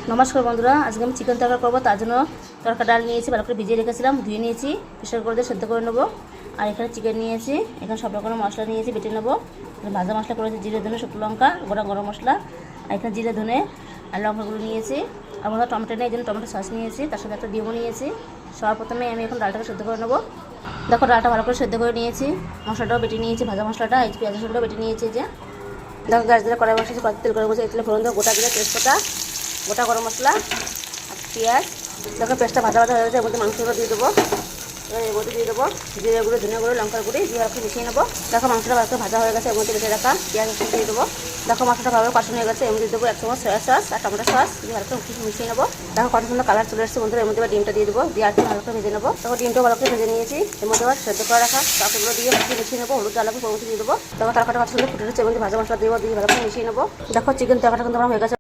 নমস্কার বন্ধুরা, আজকে আমি চিকেন তরকারি করবো। তার জন্য তরকা ডাল নিয়েছি, ভালো করে ভিজিয়ে রেখেছিলাম, ধুয়ে নিয়েছি, প্রেসার করে দিয়ে সেদ্ধ করে নেবো। আর এখানে চিকেন নিয়েছি, এখানে সব রকমের মশলা নিয়েছি, বেটে নেবো। ভাজা মশলা করেছি, জিরে ধনে শুকনো লঙ্কা গোটা গরম মশলা। আর এখানে জিরে ধনে আর লঙ্কাগুলো নিয়েছি। আর মধ্যে টমেটো নেই, এই জন্য টমেটো সস নিয়েছি, তার সাথে একটা ডিমও নিয়েছি। সবার প্রথমে আমি এখন ডালটাকে সেদ্ধ করে নেবো। দেখো ডালটা ভালো করে সেদ্ধ করে নিয়েছি, মশলাটাও বেটে নিয়েছি, ভাজা মশলাটা এই পেঁয়াজ রসুনটাও বেটে নিয়েছি। যে দেখো গ্যাস দিলে কড়াই বসেছি, তেল করে বসে, তেলে ফোড়ন দেবো গোটা জিরে, তেজপাতা, গোটা গরম মশলা আর পেঁয়াজ। দেখো পেঁয়াজটা ভাজা ভাজা হয়ে গেছে, এর মধ্যে মাংসগুলো দিয়ে দেবো। এবার এর মধ্যে দিয়ে দেবো জিরে গুঁড়ো, ধনে গুঁড়ো, লঙ্কার গুঁড়ি দিয়ে ভালো মিশিয়ে নেবো। দেখো মাংসটা ভালো ভাজা হয়ে গেছে, এর মধ্যে বেটে রাখা পেঁয়াজ রসুন দিয়ে দেবো। দেখো মশলাটা ভালো কষানো হয়ে গেছে, এর মধ্যে দেবো 1 চামচ সয়া সস আর টমেটো সস দিয়ে ভালো করে মিশিয়ে নেবো। দেখো কত সুন্দর কালার চলে এসেছে বন্ধুরা। এর মধ্যে ডিমটা দিয়ে দেবো, দিয়ে আর ভালো করে ভেজে নেবো। দেখো ডিমটা ভালো করে ভেজে নিয়েছি, এর মধ্যে আবার সেদ্ধ করে রাখা চাকগুলো দিয়ে মিশিয়ে নেবো। হলুদ জ্বালাবো, পরিমতি দিয়ে দেবো। দেখো তরকাটা কত সুন্দর ফুটে রয়েছে, এর মধ্যে ভাজা মশলা দেবো, দিয়ে ভালো করে মিশিয়ে নেবো। দেখো চিকেন তরকাটা কিন্তু আমার হয়ে গেছে।